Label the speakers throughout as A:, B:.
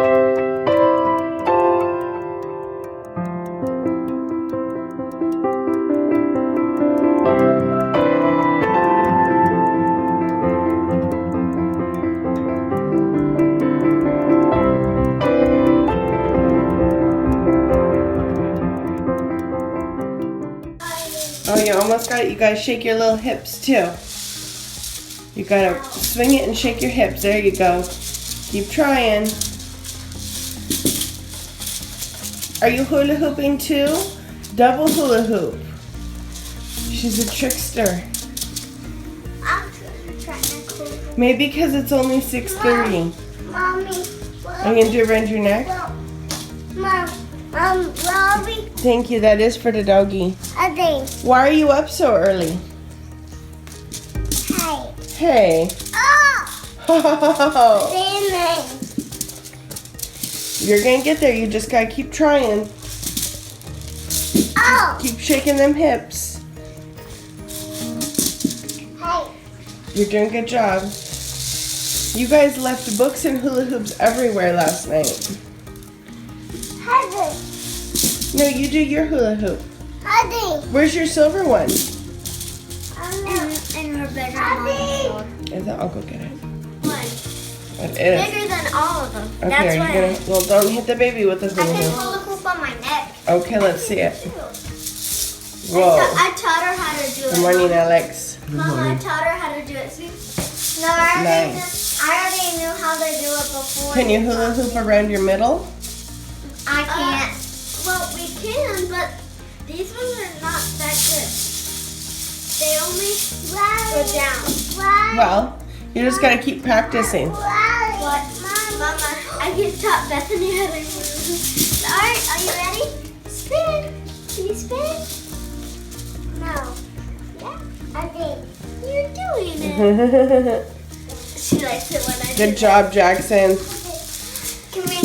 A: Oh, you almost got it. You gotta shake your little hips too. You gotta swing it and shake your hips. There you go. Keep trying. Are you hula hooping too? Double hula hoop. She's a trickster. Maybe because it's only 6:30.
B: Mommy.
A: Are you gonna do it around your neck?
B: Robbie.
A: Thank you. That is for the doggy.
B: I think.
A: Why are you up so early?
B: Hey.
A: Hey.
B: Oh. Dinner.
A: You're gonna get there. You just gotta keep trying.
B: Oh.
A: Keep shaking them hips.
B: Hey.
A: You're doing a good job. You guys left books and hula hoops everywhere last night.
B: Heather.
A: No, you do your hula hoop.
B: Heather.
A: Where's your silver one?
B: In her bedroom.
A: Is it? I'll go get it.
B: One.
A: It is.
B: Bigger than all of them.
A: Okay,
B: That's
A: are
B: why
A: you gonna? Well, don't hit the baby with the
B: I
A: hula
B: can
A: hoop.
B: hula hoop on my neck.
A: Okay, let's see it. Whoa.
B: I taught her how to do it.
A: Good morning, Alex.
B: Mama, I taught her how to do it. See? No,
A: Nice.
B: I already knew how to do it before.
A: Can you hula hoop around your middle?
B: I can't. Well, we can, but these ones are not that good. They only go down.
A: Well, you just gotta keep practicing.
B: What? Mama, I just taught Bethany how to hula hoop. Alright, are you ready? Spin. Can you spin? No. Yeah, I think. You're doing it. She likes it when I do
A: Good
B: that.
A: job, Jackson.
B: Can me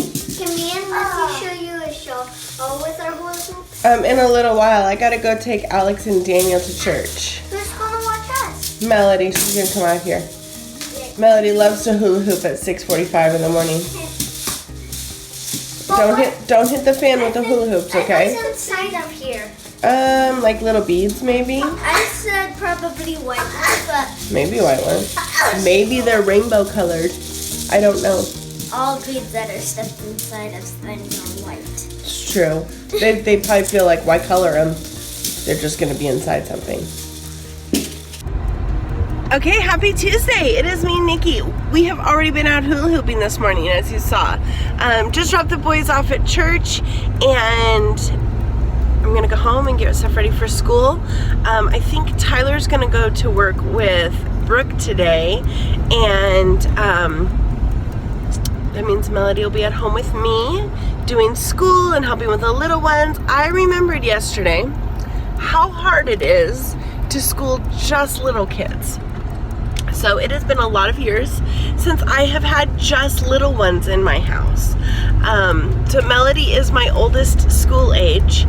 B: and Missy show you a show with our hula hoops?
A: In a little while, I gotta go take Alex and Daniel to church.
B: Who's gonna watch us?
A: Melody, she's gonna come out here. Melody loves to hula hoop at 6:45 in the morning. Don't hit the fan with the hula hoops, okay?
B: What's inside of here?
A: Like little beads, maybe.
B: I said probably white ones, but
A: Maybe white ones. Maybe they're rainbow colored. I don't know.
B: all beads that are stuffed inside of spinning are white.
A: It's true. They probably feel like, why color them? They're just gonna be inside something. Okay, happy Tuesday. It is me, Nikki. We have already been out hula hooping this morning, as you saw. Just dropped the boys off at church, and I'm gonna go home and get stuff ready for school. I think Tyler's gonna go to work with Brooke today, and that means Melody will be at home with me, doing school and helping with the little ones. I remembered yesterday how hard it is to school just little kids. So it has been a lot of years since I have had just little ones in my house. So Melody is my oldest school age,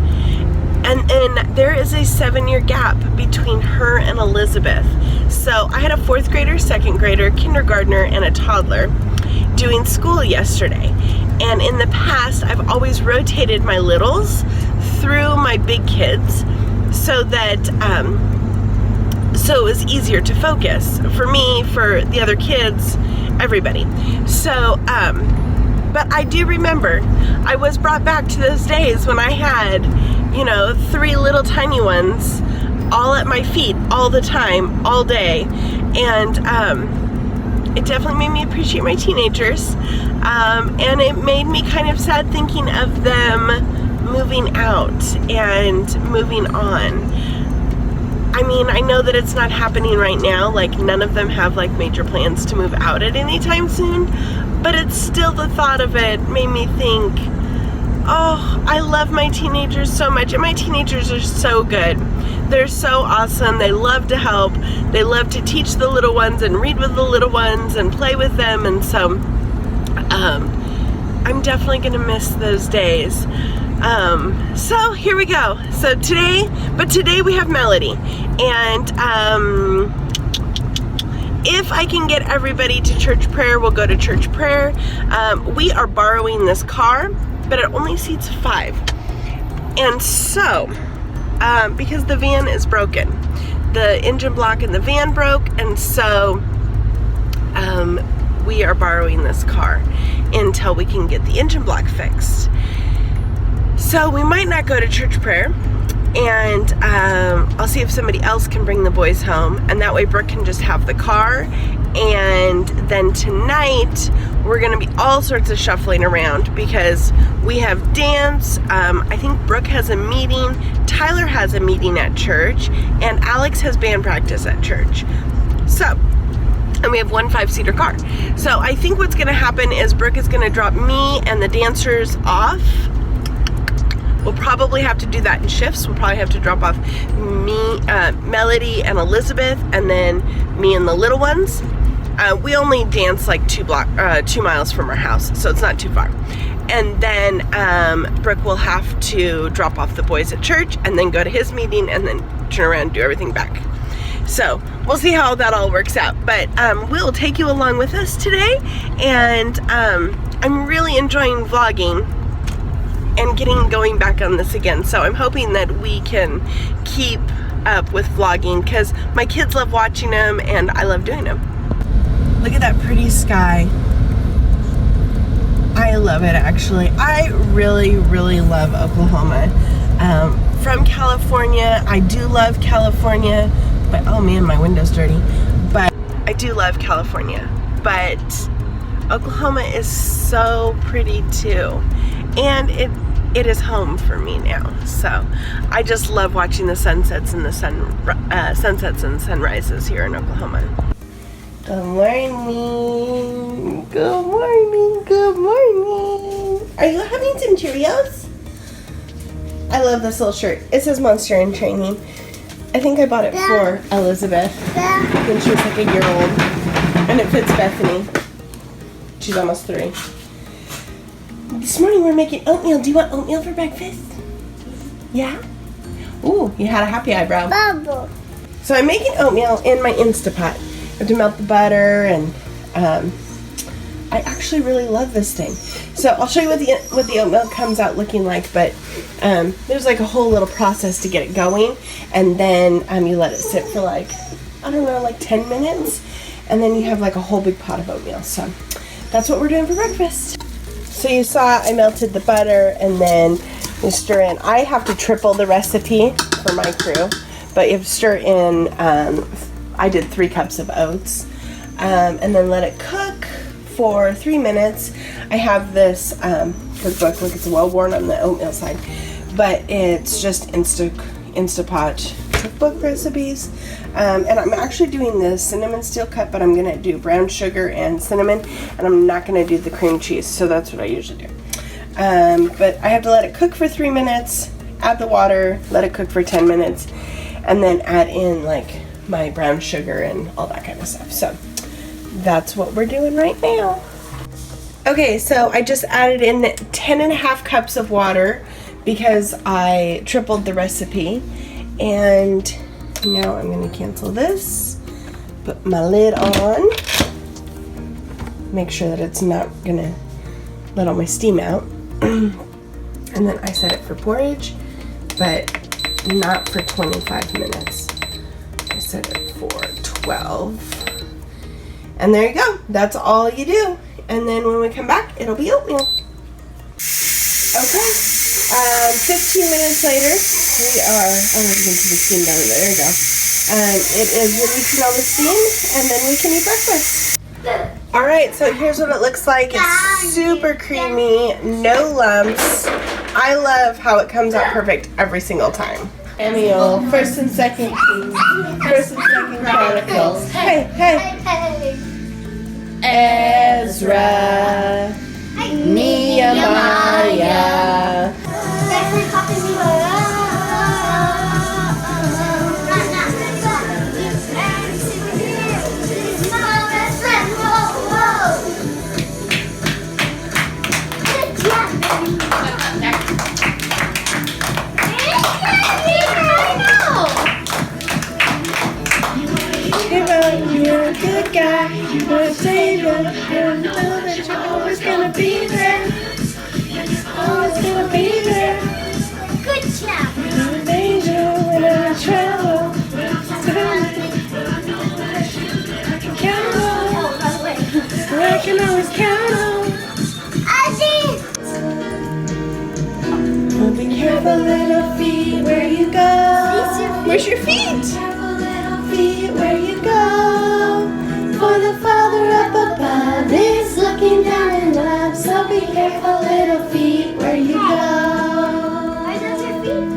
A: and there is a 7-year gap between her and Elizabeth. So I had a 4th grader, 2nd grader, kindergartner, and a toddler doing school yesterday. And in the past, I've always rotated my littles through my big kids so that so it was easier to focus for me, for the other kids, everybody. So, but I do remember I was brought back to those days when I had, 3 little tiny ones all at my feet all the time, all day. And it definitely made me appreciate my teenagers. And it made me kind of sad thinking of them moving out and moving on. I mean, I know that it's not happening right now, like none of them have like major plans to move out at any time soon, but it's still, the thought of it made me think, oh, I love my teenagers so much, and my teenagers are so good. They're so awesome. They love to help. They love to teach the little ones and read with the little ones and play with them, and so I'm definitely gonna miss those days. So here we go. So today we have Melody, and if I can get everybody to church prayer, we'll go to church prayer. We are borrowing this car, but it only seats 5. And so, because the van is broken, the engine block in the van broke, and so we are borrowing this car until we can get the engine block fixed. So we might not go to church prayer, and I'll see if somebody else can bring the boys home, and that way Brooke can just have the car. And then tonight we're gonna be all sorts of shuffling around because we have dance. I think Brooke has a meeting, Tyler has a meeting at church, and Alex has band practice at church. So, and we have one 5-seater car. So I think what's gonna happen is Brooke is gonna drop me and the dancers off. We'll probably have to do that in shifts. We'll probably have to drop off me, Melody and Elizabeth, and then me and the little ones. We only dance like 2 miles from our house, so it's not too far. And then Brooke will have to drop off the boys at church and then go to his meeting and then turn around and do everything back. So we'll see how that all works out. But we'll take you along with us today. And I'm really enjoying vlogging and going back on this again. So I'm hoping that we can keep up with vlogging because my kids love watching them and I love doing them. Look at that pretty sky. I love it, actually. I really, really love Oklahoma. From California, I do love California, but oh man, my window's dirty. But I do love California, but Oklahoma is so pretty too. And it is home for me now. So I just love watching the sunsets and the sunsets and sunrises here in Oklahoma. Good morning. Good morning. Good morning. Are you having some Cheerios? I love this little shirt. It says Monster in Training. I think I bought it for Elizabeth when she was like a year old. And it fits Bethany. She's almost 3. This morning we're making oatmeal. Do you want oatmeal for breakfast? Yeah? Ooh, you had a happy eyebrow.
B: Bubble.
A: So I'm making oatmeal in my Instapot. I have to melt the butter, and I actually really love this thing. So I'll show you what the oatmeal comes out looking like, but there's like a whole little process to get it going, and then you let it sit for like, I don't know, like 10 minutes, and then you have like a whole big pot of oatmeal. So that's what we're doing for breakfast. So you saw I melted the butter, and then you stir in. I have to triple the recipe for my crew, but you have to stir in, I did 3 cups of oats, and then let it cook for 3 minutes. I have this cookbook, look, it's well worn on the oatmeal side, but it's just Instapot cookbook recipes. And I'm actually doing the cinnamon steel cut, but I'm gonna do brown sugar and cinnamon, and I'm not gonna do the cream cheese, so that's what I usually do. But I have to let it cook for 3 minutes, add the water, let it cook for 10 minutes, and then add in like my brown sugar and all that kind of stuff. So that's what we're doing right now. Okay, so I just added in 10.5 cups of water because I tripled the recipe, and now I'm going to cancel this, put my lid on, make sure that it's not going to let all my steam out, and then I set it for porridge, but not for 25 minutes. I set it for 12. And there you go. That's all you do. And then when we come back, it'll be oatmeal. Okay. 15 minutes later, we are, I don't know if you can see the steam down there. There you go. It is releasing all the steam, and then we can eat breakfast. All right, so here's what it looks like. It's super creamy, no lumps. I love how it comes out perfect every single time. Emil, first and second Kings, first and second Chronicles. Hey, hey. Ezra, Nehemiah. You're a good guy. You're a savior. You know that you're always gonna be there. Always gonna be there.
B: Good job.
A: You're a danger when I travel. Count on. I can always count on. Well, be careful, little feet, where you go. Where's your feet? Careful, little feet, where you go. For the Father up above is looking down in love. So be careful, little feet, where you go.
B: Are those your feet?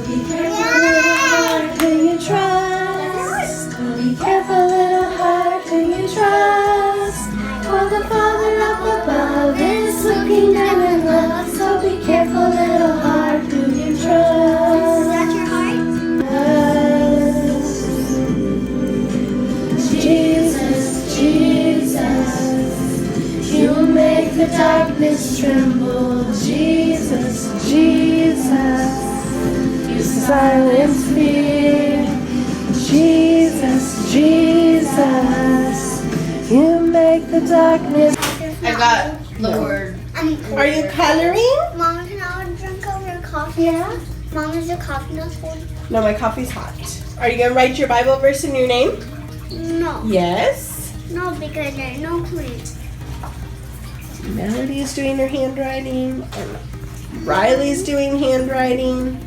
A: Be careful, little heart, who you trust. Be careful, little heart, who you trust. For the Father up above is looking down in love. So be careful, little heart, who you
B: Is
A: trust.
B: that your heart?
A: Jesus, Jesus, you make the darkness tremble. Jesus, Jesus, you silence fear. Jesus, Jesus, you make the darkness. I got the word. Are you coloring?
B: Mom, can I drink over coffee?
A: Yeah.
B: Mom, is the coffee not cold?
A: No, my coffee's hot. Are you gonna write your Bible verse in your name?
B: No.
A: Yes.
B: No, because there's no cream.
A: Melody is doing her handwriting. And Riley's doing handwriting.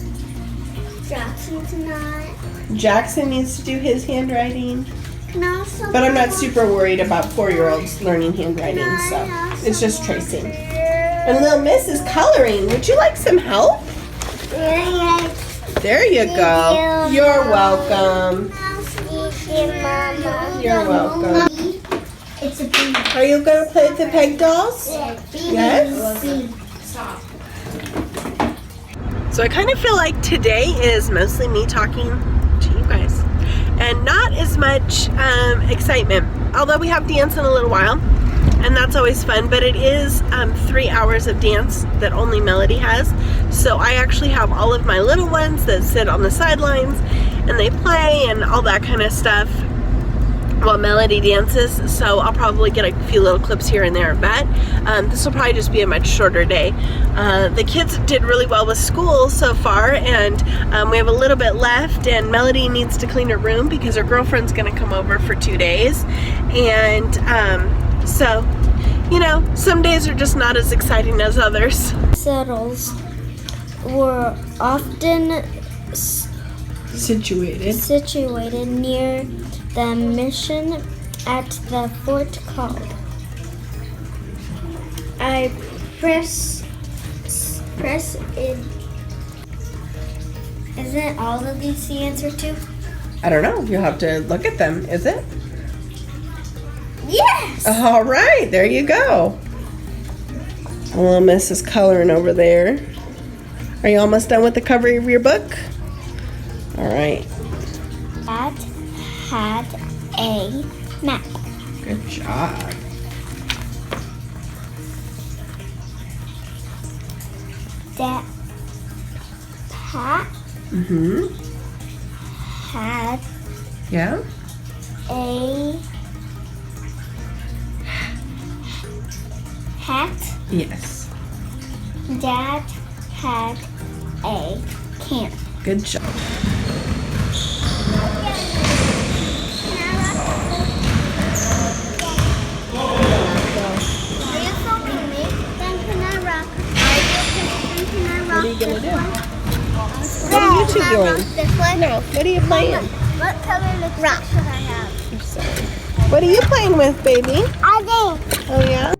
B: Jackson tonight.
A: Jackson needs to do his handwriting.
B: Can I also
A: But I'm not super worried about 4-year-olds learning handwriting, so it's just tracing. And little Miss is coloring. Would you like some help?
B: Yes.
A: There you go. You're welcome.
B: Mama.
A: You're welcome.
B: It's a bee.
A: Are you going to play with the peg dolls? Yes? So I kind of feel like today is mostly me talking to you guys and not as much excitement, although we have dance in a little while and that's always fun, but it is 3 hours of dance that only Melody has. So I actually have all of my little ones that sit on the sidelines and they play and all that kind of stuff while Melody dances, so I'll probably get a few little clips here and there of that. This will probably just be a much shorter day. The kids did really well with school so far, and we have a little bit left, and Melody needs to clean her room because her girlfriend's gonna come over for 2 days. And so, you know, some days are just not as exciting as others.
B: Settles were often situated near the mission at the fort called. I press in. Isn't all of these the answer to?
A: I don't know, you'll have to look at them, is it?
B: Yes!
A: All right, there you go. Little Miss is coloring over there. Are you almost done with the cover of your book? All right.
B: Dad had a map.
A: Good job.
B: That Pat
A: Mm-hmm.
B: had
A: Yeah?
B: a hat.
A: Yes.
B: Dad had a camp.
A: Good job.
B: Are you filming me? Then can I rock?
A: What are you gonna do?
B: What
A: are you two doing?
B: This way?
A: No, what are you playing?
B: What color rock should I have?
A: I'm sorry. What are you playing with, baby?
B: I think.
A: Oh, yeah?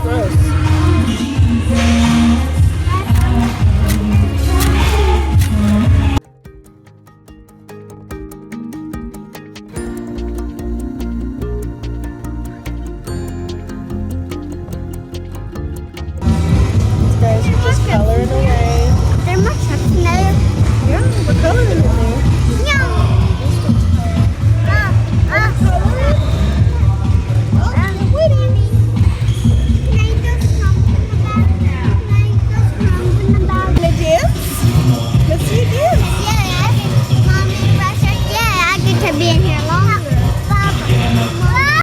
A: Gross. These guys are just coloring away.
B: They're much for being here,